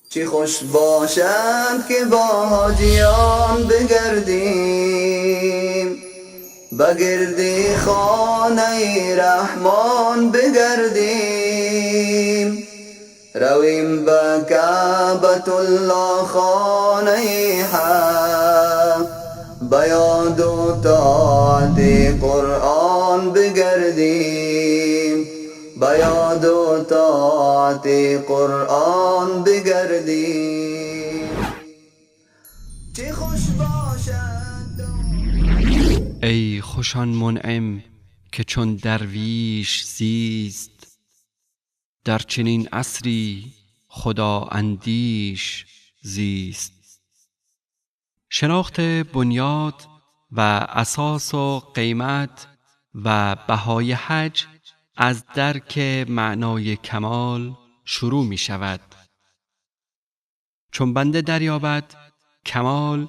چه خوش باشد که با حاجیان بگردیم، بگرد خانه رحمان بگردیم. رویم به کعبة الله خانه حق، به یاد و طاعت قرآن بگردیم، به یاد و طاعت قرآن بگردیم. چه خوش باشد ای خوش آن منعم که چون درویش زیست، در چنین عصری خدا اندیش زیست. شناخت بنیاد و اساس و قیمت و بهای حج از درک معنای کمال شروع می شود. چون بنده دریابد کمال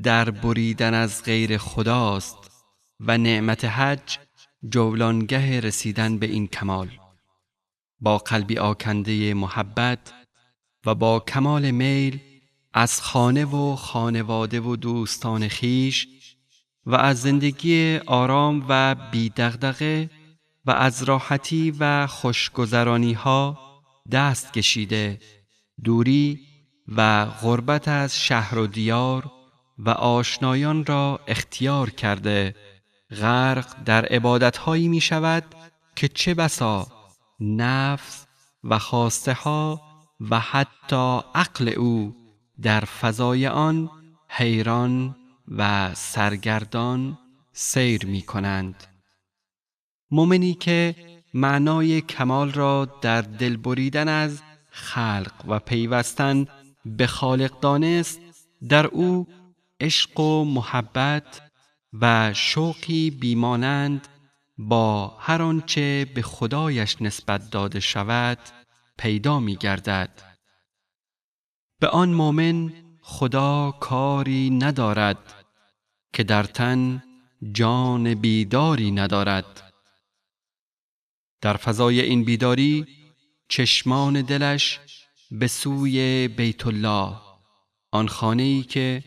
در بریدن از غیر خداست و نعمت حج جولانگه رسیدن به این کمال، با قلبی آکنده محبت و با کمال میل از خانه و خانواده و دوستان خیش و از زندگی آرام و بی دغدغه و از راحتی و خوشگذرانی ها دست کشیده، دوری و غربت از شهر و دیار و آشنایان را اختیار کرده، غرق در عبادت‌هایی می شود که چه بسا نفس و خواسته ها و حتی عقل او در فضای آن حیران و سرگردان سیر می کنند. مؤمنی که معنای کمال را در دل بریدن از خلق و پیوستن به خالق دانست، در او عشق و محبت و شوقی بیمانند با هر آنچه به خدایش نسبت داده شود پیدا می گردد. به آن مؤمن خدا کاری ندارد که در تن جان بیداری ندارد. در فضای این بیداری چشمان دلش به سوی بیت الله، آن خانه‌ای که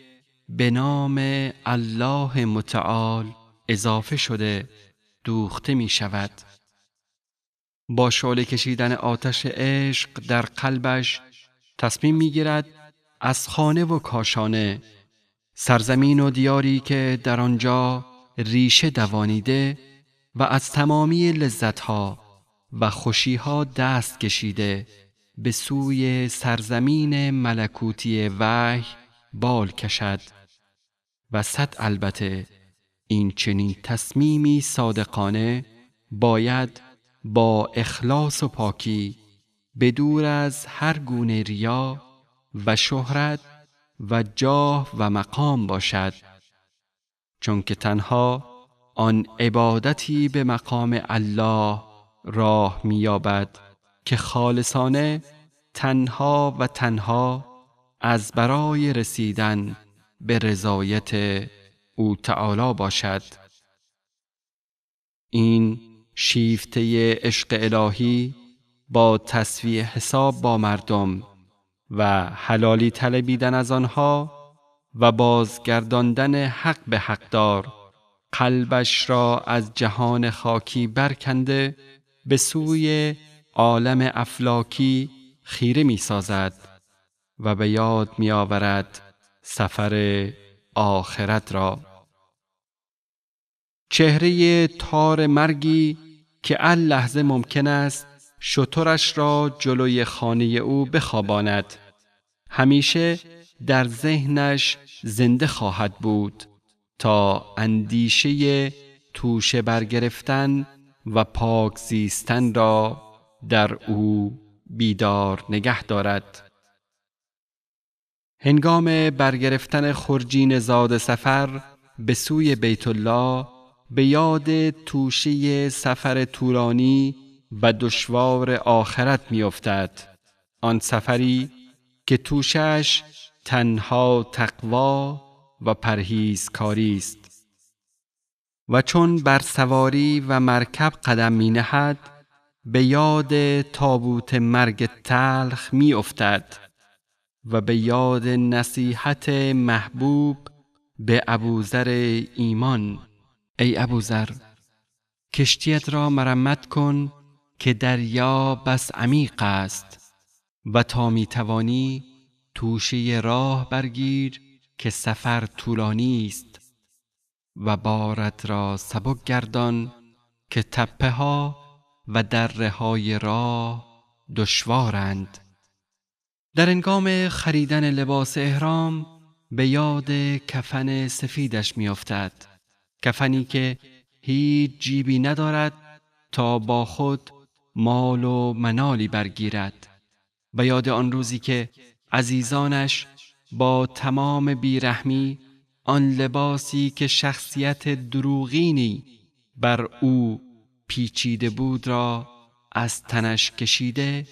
به نام الله متعال اضافه شده، دوخته می شود. با شعله کشیدن آتش عشق در قلبش تصمیم می گیرد از خانه و کاشانه، سرزمین و دیاری که در آنجا ریشه دوانیده و از تمامی لذتها و خوشیها دست کشیده، به سوی سرزمین ملکوتی وحی بال کشد. و البته این چنین تصمیمی صادقانه باید با اخلاص و پاکی، بدور از هر گونه ریا و شهرت و جاه و مقام باشد، چون که تنها آن عبادتی به مقام الله راه می‌یابد که خالصانه تنها و تنها از برای رسیدن به رضایت او تعالی باشد. این شیفته عشق الهی با تسویه حساب با مردم و حلالی طلبیدن از آنها و بازگرداندن حق به حقدار، قلبش را از جهان خاکی برکنده به سوی عالم افلاکی خیره می سازد و به یاد می آورد سفر آخرت را. چهره تار مرگی که لحظه ممکن است شترش را جلوی خانه او بخواباند، همیشه در ذهنش زنده خواهد بود تا اندیشه توشه برگرفتن و پاک زیستن را در او بیدار نگه دارد. هنگام برگرفتن خرجین زاد سفر به سوی بیت الله، به یاد توشه سفر طولانی و دشوار آخرت می افتد. آن سفری که توشش تنها تقوا و پرهیزکاری است. و چون بر سواری و مرکب قدم می نهد، به یاد تابوت مرگ تلخ می افتد و به یاد نصیحت محبوب به ابوذر ایمان: ای ابوذر، کشتیت را مرمت کن که دریا بس عمیق است و تا می توانی توشه راه برگیر که سفر طولانی است و بارت را سبک گردان که تپه ها و دره های راه دشوارند. در هنگام خریدن لباس احرام به یاد کفن سفیدش می افتد، کفنی که هیچ جیبی ندارد تا با خود مال و منالی برگیرد، و یاد آن روزی که عزیزانش با تمام بیرحمی آن لباسی که شخصیت دروغینی بر او پیچیده بود را از تنش کشیده،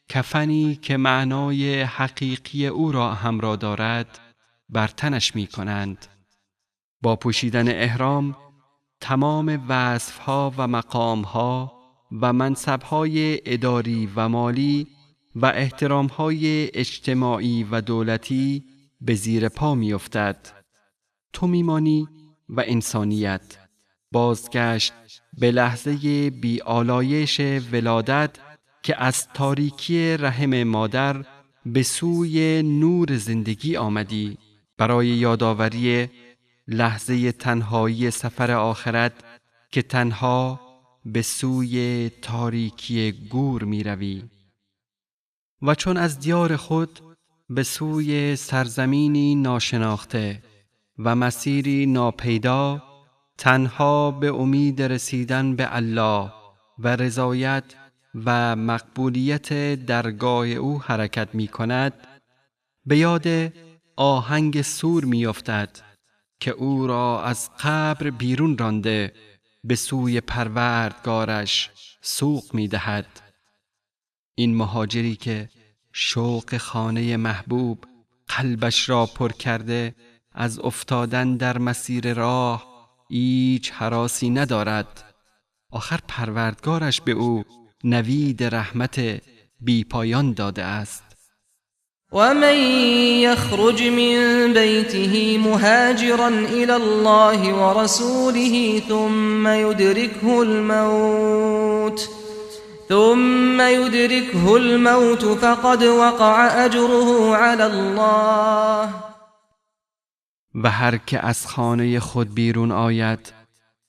کفنی که معنای حقیقی او را همراه دارد بر تنش می کنند. با پوشیدن احرام تمام وصفها و مقامها و منصبهای اداری و مالی و احترامهای اجتماعی و دولتی به زیر پا می افتد. تو میمانی و انسانیت بازگشت به لحظه بی‌آلایش ولادت که از تاریکی رحم مادر به سوی نور زندگی آمدی، برای یادآوری لحظه تنهایی سفر آخرت که تنها به سوی تاریکی گور می روی. و چون از دیار خود به سوی سرزمینی ناشناخته و مسیری ناپیدا تنها به امید رسیدن به الله و رضایت و مقبولیت درگاه او حرکت می کند، به یاد آهنگ سور می افتد که او را از قبر بیرون رانده به سوی پروردگارش سوق می دهد. این مهاجری که شوق خانه محبوب قلبش را پر کرده از افتادن در مسیر راه هیچ هراسی ندارد. آخر پروردگارش به او نوید رحمت بی پایان داده است. ومن يخرج من بيته مهاجرا إلى الله ورسوله ثم يدركه الموت فقد وقع أجره على الله. و هر که از خانه خود بیرون آید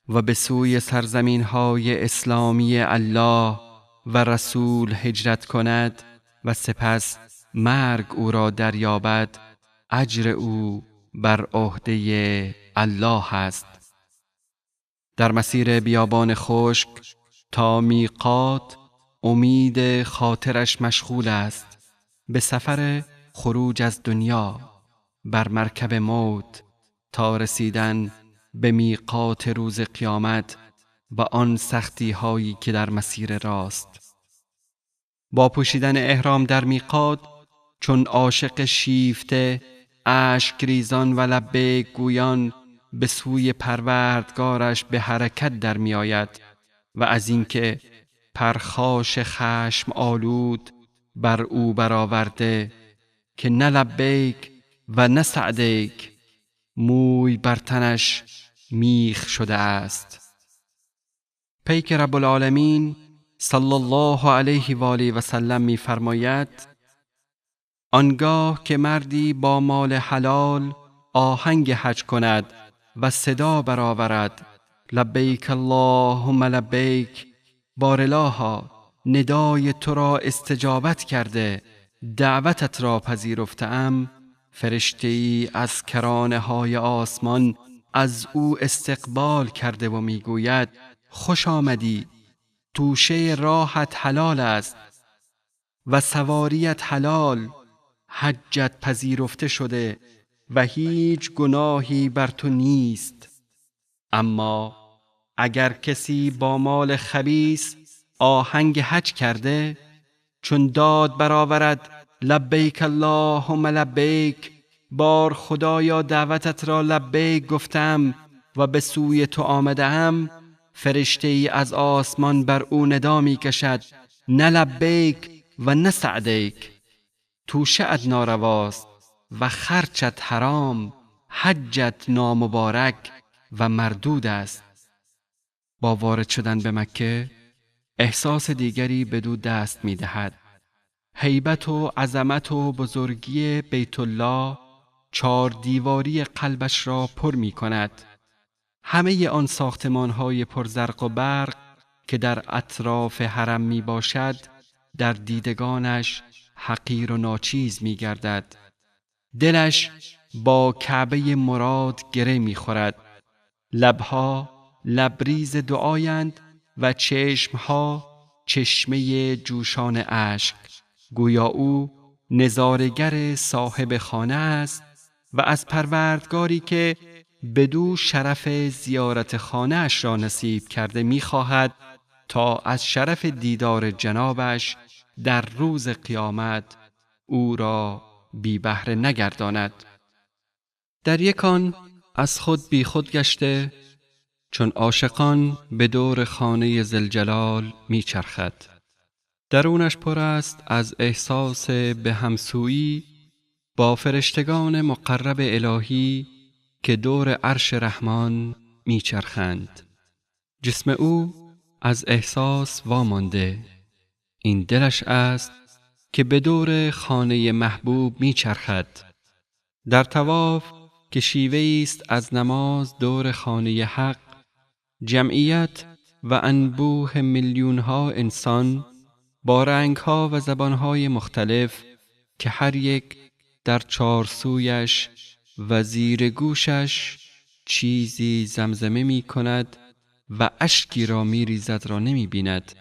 و به سوی سرزمین‌های اسلامی الله و رسول هجرت کند و سپس مرگ او را دریابد، اجر او بر عهده الله است. در مسیر بیابان خشک تا میقات امید خاطرش مشغول است به سفر خروج از دنیا بر مرکب موت تا رسیدن به میقات روز قیامت و آن سختی هایی که در مسیر راست. با پوشیدن احرام در میقات چون عاشق شیفته اشک ریزان و لبیک گویان به سوی پروردگارش به حرکت در می آید و از اینکه پرخاش خشم آلود بر او برآورده که نه لبیک و نه سعدیک، موی بر تنش میخ شده است. پیک رب العالمین صلی الله علیه و آله و سلم می فرماید: آنگاه که مردی با مال حلال آهنگ حج کند و صدا برآورد لبیک اللهم لبیک، بارالها ندای تو را استجابت کرده، دعوتت را پذیرفتم، فرشته‌ای از کرانه های آسمان از او استقبال کرده و میگوید: خوش آمدی، توشه راحت حلال است و سواریت حلال، حجت پذیرفته شده و هیچ گناهی بر تو نیست. اما اگر کسی با مال خبیث آهنگ حج کرده، چون داد برآورد لبیک اللهم لبیک، بار خدایا دعوتت را لبیک گفتم و به سوی تو آمدم، فرشته ای از آسمان بر او ندا می کشد: نه لبیک و نه سعدیک، توشه‌ات نارواست و خرچت حرام، حجت نامبارک و مردود است. با وارد شدن به مکه احساس دیگری بدو دست می دهد. هیبت و عظمت و بزرگی بیت الله 4 دیواری قلبش را پر می کند. همه آن ساختمان‌های پرزرق و برق که در اطراف حرم می باشد در دیدگانش حقیر و ناچیز می گردد. دلش با کعبه مراد گره می خورد. لبها لبریز دعایند و چشمها چشمه جوشان اشک. گویا او نظارگر صاحب خانه است و از پروردگاری که بدو شرف زیارت خانه اش را نصیب کرده می‌خواهد تا از شرف دیدار جنابش در روز قیامت او را بی بهره نگرداند. در یک آن از خود بی خود گشته چون عاشقان به دور خانه ذوالجلال میچرخد. درونش پر است از احساس به همسویی با فرشتگان مقرب الهی که دور عرش رحمان میچرخند. جسم او از احساس وامانده. این دلش است که به دور خانه محبوب میچرخد. در طواف که شیوه‌ای است از نماز دور خانه حق، جمعیت و انبوه میلیون‌ها انسان با رنگ‌ها و زبان‌های مختلف که هر یک در 4 سویش و زیر گوشش چیزی زمزمه می کند و اشکی را می ریزد را نمی بیند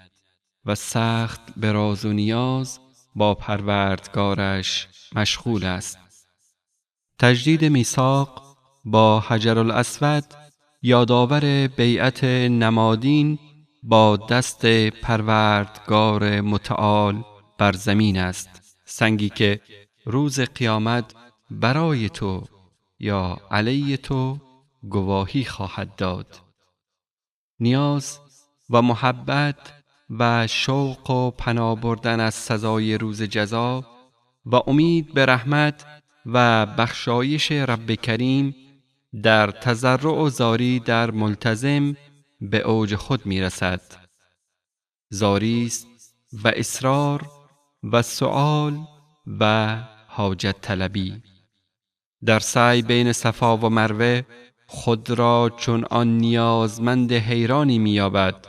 و سخت به راز و نیاز با پروردگارش مشغول است. تجدید میثاق با حجر الاسود یادآور بیعت نمادین با دست پروردگار متعال بر زمین است. سنگی که روز قیامت برای تو یا علی تو گواهی خواهد داد. نیاز و محبت و شوق و پناه بردن از سزای روز جزا و امید به رحمت و بخشایش رب کریم در تضرع و زاری در ملتزم به اوج خود می رسد. زاری است و اصرار و سؤال و حاجت طلبی. در سعی بین صفا و مروه خود را چون آن نیازمند حیرانی می یابد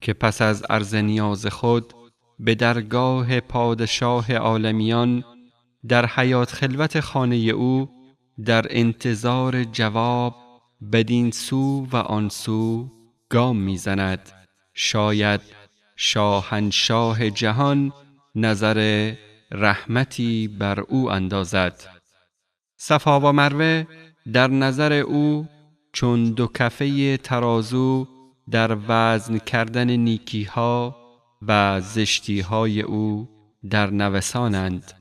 که پس از عرض نیاز خود به درگاه پادشاه عالمیان در حیات خلوت خانه او در انتظار جواب بدین سو و آن سو گام میزند. شاید شاهنشاه جهان نظر رحمتی بر او اندازد. صفا و مروه در نظر او چون 2 کفه ترازو در وزن کردن نیکیها و زشتیهای او در نوسانند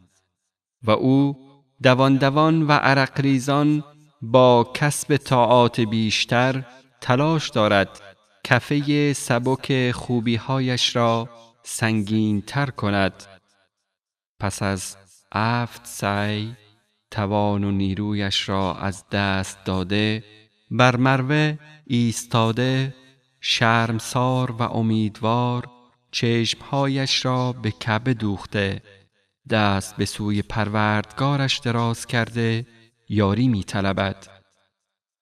و او دوان دوان و عرق ریزان با کسب طاعات بیشتر تلاش دارد کفه سبک خوبیهایش را سنگین تر کند. پس از 7 سعی توان و نیرویش را از دست داده بر مروه ایستاده، شرمسار و امیدوار چشمهایش را به کعبه دوخته، دست به سوی پروردگارش دراز کرده یاری می طلبد.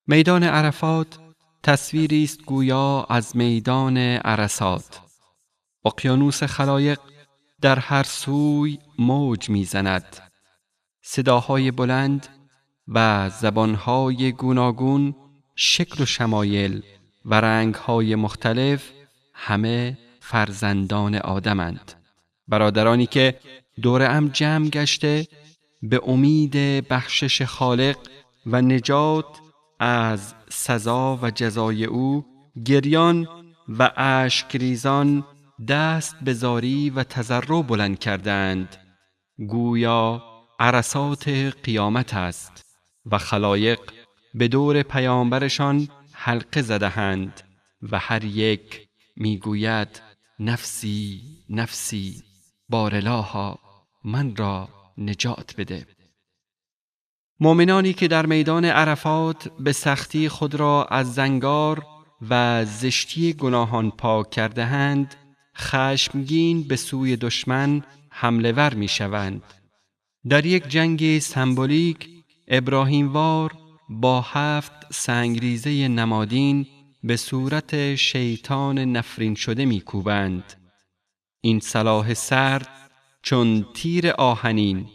میدان عرفات تصویری است گویا از میدان عرصات. اقیانوس خلایق در هر سوی موج می زند. صداهای بلند و زبانهای گوناگون، شکل و شمایل و رنگهای مختلف همه فرزندان آدمند. برادرانی که دورم جمع گشته به امید بخشش خالق و نجات از سزا و جزای او گریان و اشک ریزان دست به زاری و تضرع بلند کردند. گویا عرصات قیامت است و خلایق به دور پیامبرشان حلقه زده‌اند و هر یک میگوید نفسی نفسی، بارالها من را نجات بده. مؤمنانی که در میدان عرفات به سختی خود را از زنگار و زشتی گناهان پاک کرده اند، خشمگین به سوی دشمن حمله ور می شوند. در یک جنگ سمبولیک ابراهیم وار با 7 سنگریزه نمادین به صورت شیطان نفرین شده می کوبند. این سلاح سرد چون تیر آهنین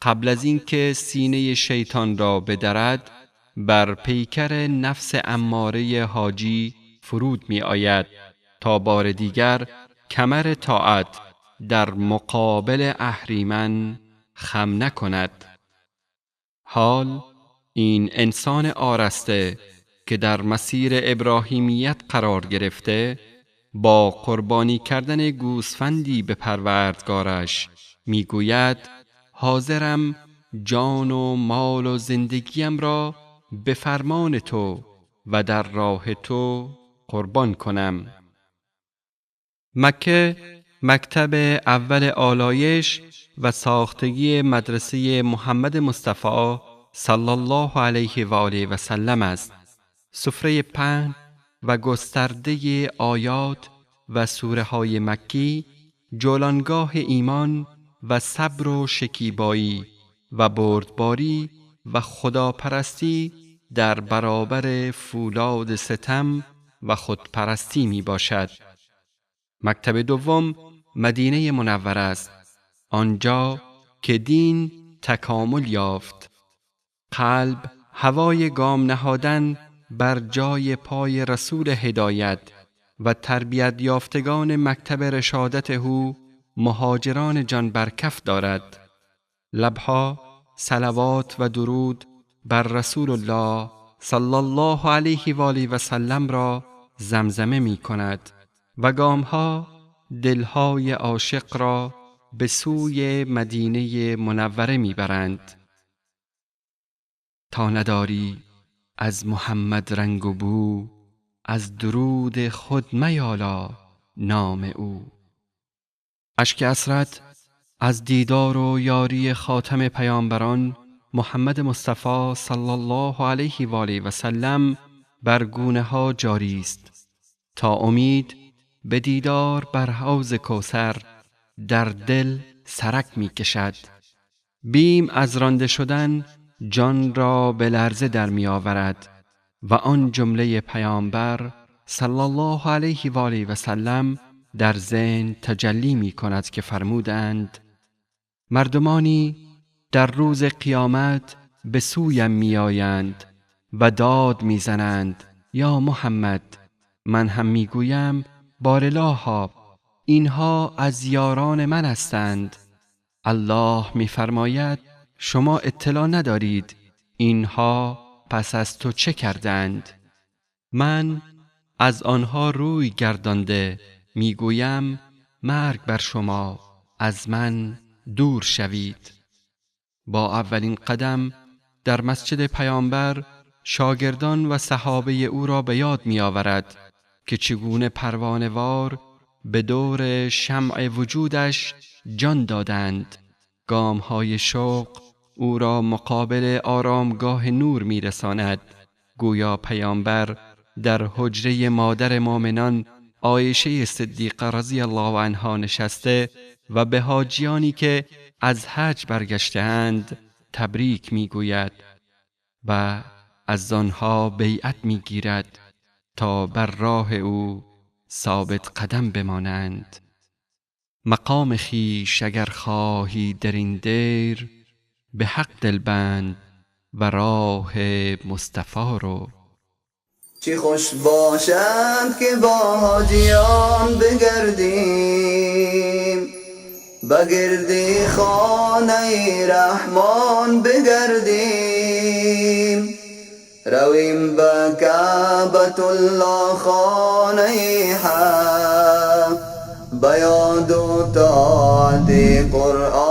قبل از اینکه سینه شیطان را بدرد بر پیکر نفس اماره حاجی فرود می آید تا بار دیگر کمر طاعت در مقابل اهریمن خم نکند. حال این انسان آرسته که در مسیر ابراهیمیت قرار گرفته با قربانی کردن گوسفندی به پروردگارش میگوید حاضرم جان و مال و زندگیم را به فرمان تو و در راه تو قربان کنم. مکه مکتب اول آلایش و ساختگی مدرسه محمد مصطفی صلی الله علیه و آله و سلم است. سفره پهن و گسترده آیات و سوره های مکی جولانگاه ایمان و صبر و شکیبایی و بردباری و خداپرستی در برابر فولاد ستم و خودپرستی می باشد. مکتب دوم مدینه منوره است، آنجا که دین تکامل یافت. قلب هوای گام نهادن بر جای پای رسول هدایت و تربیت یافتگان مکتب رشادت او مهاجران جان برکف دارد. لبها صلوات و درود بر رسول الله صلی الله علیه و آله و سلم را زمزمه می کند و گامها دلهای عاشق را به سوی مدینه منوره می برند. تا نداری از محمد رنگ و بو، از درود خود میالا نام او. اشک حسرت از دیدار و یاری خاتم پیامبران محمد مصطفی صلی الله علیه و آله و سلم بر گونه ها جاری است تا امید به دیدار بر حوض کوثر در دل سرک می کشد. بیم از رانده شدن جان را به لرزه در می آورد و آن جمله پیامبر صلی الله علیه و آله و سلم در ذهن تجلی می کند که فرمودند مردمانی در روز قیامت به سویم می آیند و داد می زنند یا محمد. من هم می گویم بارالها اینها از یاران من هستند. الله می فرماید شما اطلاع ندارید اینها پس از تو چه کردند. من از آنها روی گردانده می گویم مرگ بر شما، از من دور شوید. با اولین قدم در مسجد پیامبر شاگردان و صحابه او را به یاد می آورد که چگونه پروانه‌وار به دور شمع وجودش جان دادند. گام‌های شوق او را مقابل آرامگاه نور می رساند. گویا پیامبر در حجره مادر مؤمنان عایشه صدیقه رضی الله عنها نشسته و به حاجیانی که از حج برگشته‌اند تبریک میگوید و از آنها بیعت میگیرد تا بر راه او ثابت قدم بمانند. مقام خویش اگر خواهی در این دیر، به حق دلبند و راه مصطفی رو. چی خوش باشد که با حاجیان بگردیم، بگردی خانه رحمان بگردیم، رویم به کعبة الله خانه حق، به یاد و طاعت قرآن